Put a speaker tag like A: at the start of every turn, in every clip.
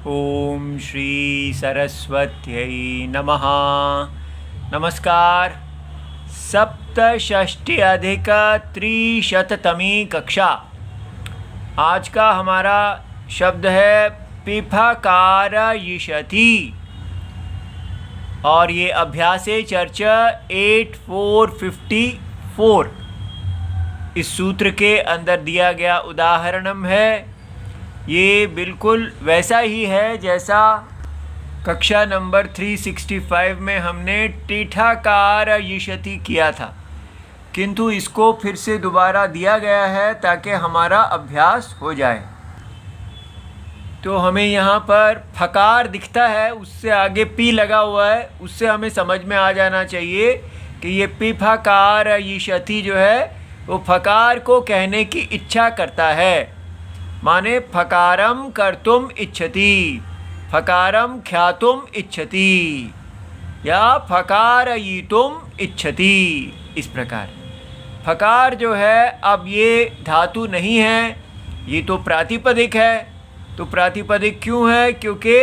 A: ओम श्री सरस्वत्यै नमः। नमस्कार। सप्तषष्ट्यधिकत्रिशततमी कक्षा। आज का हमारा शब्द है पिफकारयिषति और ये अभ्यासे चर्चा 8454 इस सूत्र के अंदर दिया गया उदाहरणम है। ये बिल्कुल वैसा ही है जैसा कक्षा नंबर 365 में हमने टीठाकारयिषति किया था, किंतु इसको फिर से दोबारा दिया गया है ताकि हमारा अभ्यास हो जाए। तो हमें यहाँ पर फकार दिखता है, उससे आगे पी लगा हुआ है, उससे हमें समझ में आ जाना चाहिए कि ये पिफकारयिषति जो है वो फकार को कहने की इच्छा करता है। माने फकारम कर्तुम इच्छति, फकारम ख्यातुम इच्छति या फकारयितुम इच्छति। इस प्रकार फकार जो है, अब ये धातु नहीं है, ये तो प्रातिपदिक है। तो प्रातिपदिक क्यों है? क्योंकि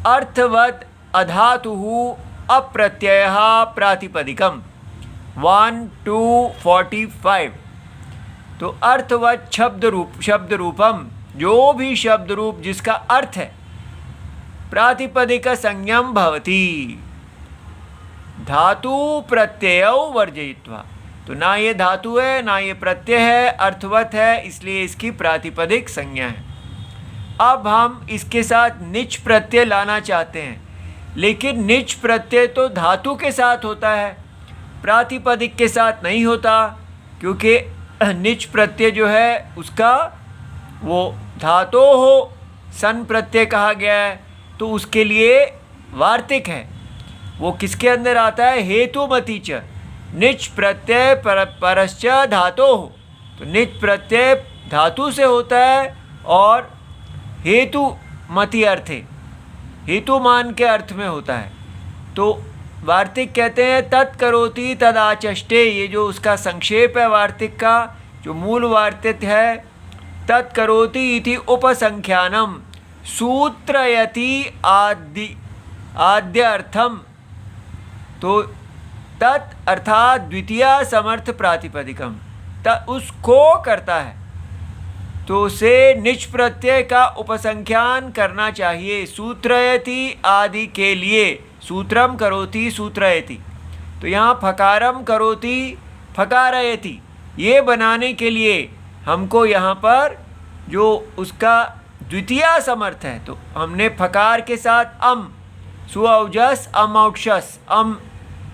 A: अर्थवत अधातुः अप्रत्ययः प्रातिपदिकम 1 to 45। तो अर्थवत शब्द रूपम, जो भी शब्द रूप जिसका अर्थ है, प्रातिपदिक संज्ञम भवति धातु प्रत्ययौ वर्जयित्वा। तो ना ये धातु है ना ये प्रत्यय है, अर्थवत है, इसलिए इसकी प्रातिपदिक संज्ञा है। अब हम इसके साथ निच प्रत्यय लाना चाहते हैं, लेकिन निच प्रत्यय तो धातु के साथ होता है, प्रातिपदिक के साथ नहीं होता, क्योंकि निच प्रत्यय जो है उसका वो धातो हो सन प्रत्यय कहा गया है, तो उसके लिए वार्तिक है। वो किसके अंदर आता है? हेतुमति च निच प्रत्यय परश्च धातो हो। तो निच प्रत्यय धातु से होता है और हेतुमति अर्थे, हेतुमान के अर्थ में होता है। तो वार्तिक कहते हैं तत्करोति तदाचष्टे। ये जो उसका संक्षेप है वार्तिक का, जो मूल वार्तिक है, तत्करोति इति उपसंख्यानम सूत्रयति आद्य अर्थम। तो तत् अर्थात द्वितीय समर्थ प्रातिपदिकम, उसको करता है, तो उसे निच प्रत्यय का उपसंख्यान करना चाहिए। सूत्रयति आदि के लिए सूत्रम करोति सूत्रयति। तो यहाँ फकारम करोति फकारयति, ये बनाने के लिए हमको यहाँ पर जो उसका द्वितीय समर्थ है, तो हमने फकार के साथ अम सुऔजस अमौक्षस अम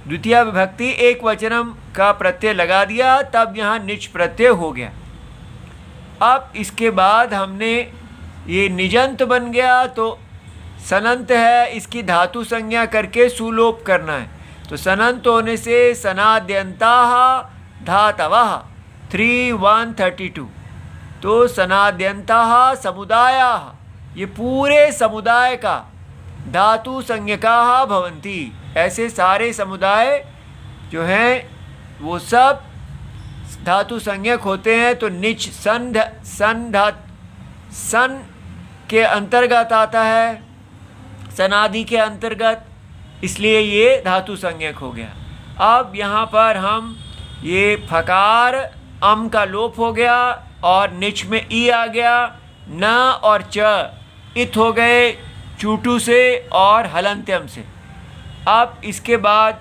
A: द्वितीय विभक्ति एक वचनम का प्रत्यय लगा दिया, तब यहाँ निच प्रत्यय हो गया। अब इसके बाद हमने ये निजंत बन गया, तो सनंत है, इसकी धातु संज्ञा करके सुलोप करना है। तो सनंत होने से सनाद्यंताः धातवः 3132। तो सनाद्यंताः समुदायाः, ये पूरे समुदाय का धातु संज्ञकाः भवन्ति। ऐसे सारे समुदाय जो हैं वो सब धातु संज्ञक होते हैं। तो निच सन के अंतर्गत आता है, सनादि के अंतर्गत, इसलिए ये धातु संज्ञक हो गया। अब यहाँ पर हम ये फकार अम का लोप हो गया और निच में ई आ गया, न और च इत हो गए चूटू से और हलंत्यम से। अब इसके बाद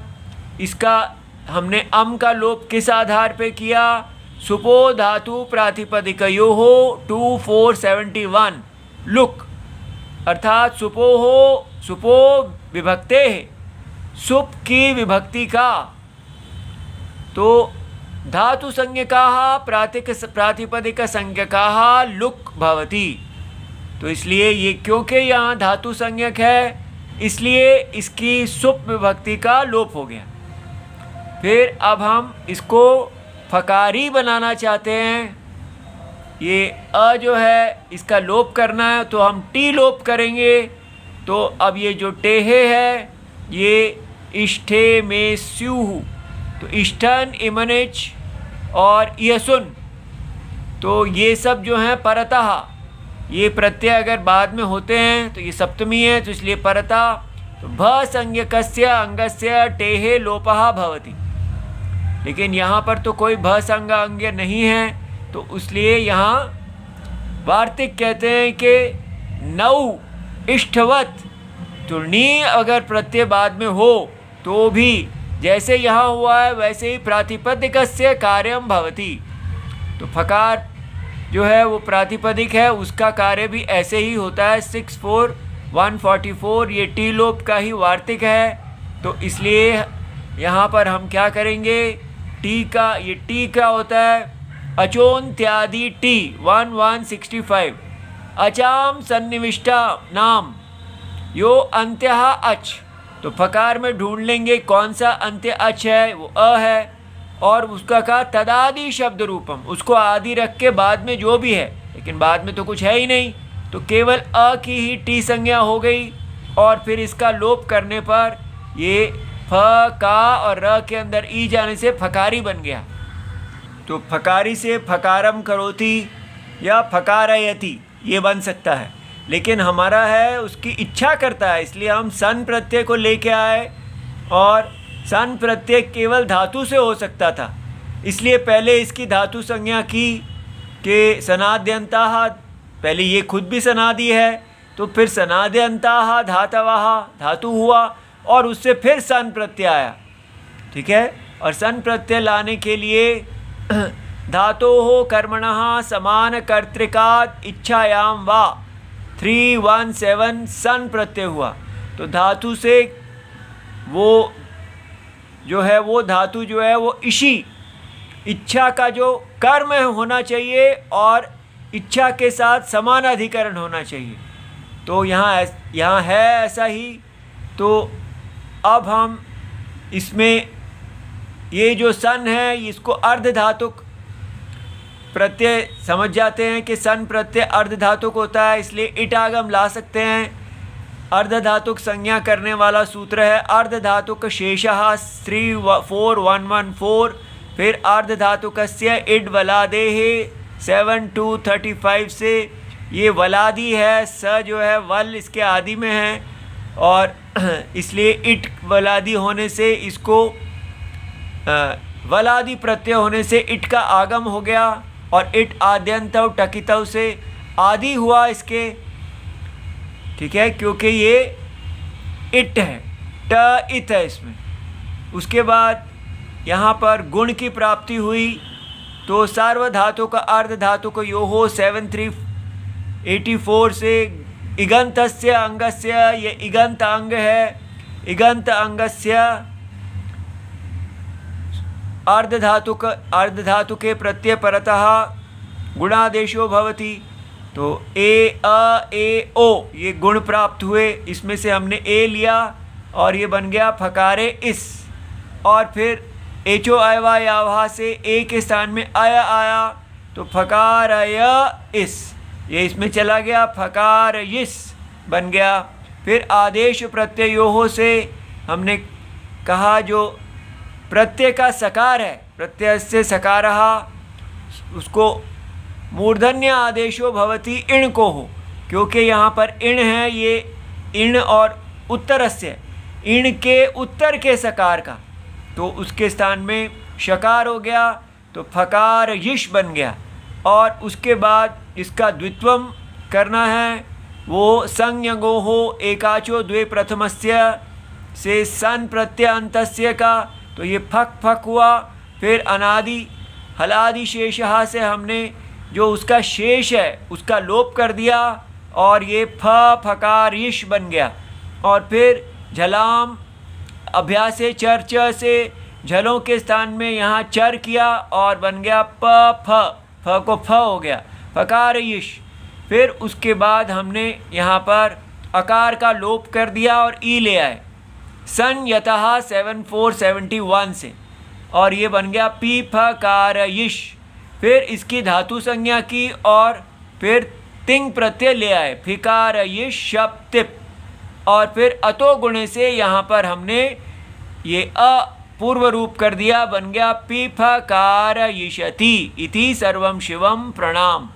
A: इसका हमने अम का लोप किस आधार पे किया? सुपो धातु प्रातिपदिकयोः 2471 लुक, अर्थात सुपो हो, सुपो विभक्ते है, सुप की विभक्ति का। तो धातु संज्ञकाः प्रातिपदिक संज्ञकाः लुक भवति। तो इसलिए ये क्योंकि यहाँ धातु संज्ञक है, इसलिए इसकी सुप विभक्ति का लोप हो गया। फिर अब हम इसको फकारी बनाना चाहते हैं। ये अ जो है इसका लोप करना है, तो हम टी लोप करेंगे। तो अब ये जो टेहे है ये इष्ठे में स्यूह, तो इष्ठन इमनिच और यसुन, तो ये सब जो हैं परतः, ये प्रत्यय अगर बाद में होते हैं तो ये सप्तमी है, तो इसलिए परता। तो भ संज्ञकस्य अंगस्य टेहे लोपः भवति, लेकिन यहाँ पर तो कोई भ संग अंग नहीं है, तो इसलिए यहाँ वार्तिक कहते हैं कि नौ इष्टवत, तो नी अगर प्रत्यय बाद में हो तो भी जैसे यहाँ हुआ है वैसे ही प्रातिपदिकस्य कार्यम भवति। तो फकार जो है वो प्रातिपदिक है, उसका कार्य भी ऐसे ही होता है। 64144 ये टी लोप का ही वार्तिक है, तो इसलिए यहाँ पर हम क्या करेंगे, टी का, ये टी का होता है अचोन्त्यादि टी 1165, अचाम सन्निविष्टा नाम यो अंत्यः अच। तो फकार में ढूंढ लेंगे कौन सा अंत्य अच है, वो अ है, और उसका कहा तदादि शब्द रूपम, उसको आदि रख के बाद में जो भी है, लेकिन बाद में तो कुछ है ही नहीं, तो केवल अ की ही टी संज्ञा हो गई, और फिर इसका लोप करने पर ये फ का और र के अंदर ई जाने से फकारी बन गया। तो फकारी से फकारम करोति या फकारयति ये बन सकता है, लेकिन हमारा है उसकी इच्छा करता है, इसलिए हम सन प्रत्यय को लेके आए, और सन प्रत्यय केवल धातु से हो सकता था, इसलिए पहले इसकी धातु संज्ञा की कि सनाद्यंताः, पहले ये खुद भी सनादि है, तो फिर सनाद्यंताः धातवः धातु हुआ, और उससे फिर सन प्रत्यय आया। ठीक है, और सन प्रत्यय लाने के लिए धातोः कर्मणः समान कर्तृकात् इच्छायाम वा 317 सन प्रत्यय हुआ। तो धातु से वो जो है वो धातु जो है वो इच्छा का जो कर्म होना चाहिए और इच्छा के साथ समान अधिकरण होना चाहिए। तो यहाँ है ऐसा ही। तो अब हम इसमें ये जो सन है इसको अर्धधातुक प्रत्यय समझ जाते हैं कि सन प्रत्यय अर्धधातुक होता है, इसलिए इटागम ला सकते हैं। अर्धधातुक संज्ञा करने वाला सूत्र है अर्धधातुक शेषः 34114, फिर अर्धधातुकस्य इड वलादेः 7235 से ये वलादी है, स जो है वल इसके आदि में है, और इसलिए इट वलादी होने से इसको वलादी प्रत्यय होने से इट का आगम हो गया, और इट आद्यंतव टकितव से आदि हुआ इसके। ठीक है, क्योंकि ये इट है, ट इत है इसमें। उसके बाद यहाँ पर गुण की प्राप्ति हुई, तो सार्वधातु का अर्धधातु को यो हो 7384 से इगंतस्य अंगस्य, ये इगंत अंग है, इगंत अंगस्य अर्धधातु के प्रत्यय परतः गुणादेशो भवति। तो ए अ ए ओ ये गुण प्राप्त हुए, इसमें से हमने ए लिया और ये बन गया फकारे इस, और फिर एचो आयवा यावा से ए के स्थान में आया आया, तो फकारय इस, ये इसमें चला गया, फकार इस बन गया। फिर आदेश प्रत्ययों से हमने कहा जो प्रत्यय का सकार है, प्रत्यय से सकारः, उसको मूर्धन्य आदेशो भवति इण को हो, क्योंकि यहाँ पर इण है, ये इण और उत्तरस्य, इण के उत्तर के सकार का, तो उसके स्थान में शकार हो गया, तो फकार यिश बन गया। और उसके बाद इसका द्वित्वम करना है, वो संज्ञगो हो एकाचो द्वे प्रथमस्य से सन प्रत्यय अंतस्य का, तो ये फक फक हुआ। फिर अनादि हलादि शेषः से हमने जो उसका शेष है उसका लोप कर दिया, और ये फ फकार यिश बन गया। और फिर झलाम अभ्यासे चर च से झलों के स्थान में यहाँ चर किया और बन गया प फ को फ हो गया, फकार यिश। फिर उसके बाद हमने यहाँ पर अकार का लोप कर दिया और ई ले आए सन यतः 7471 से, और ये बन गया पी फकार यिश। फिर इसकी धातु संज्ञा की और फिर तिंग प्रत्यय ले आए फिकार यिश शप तिप, और फिर अतो गुणे से यहाँ पर हमने ये अ पूर्व रूप कर दिया, बन गया पी फकार यिशति इति सर्वम शिवम प्रणाम।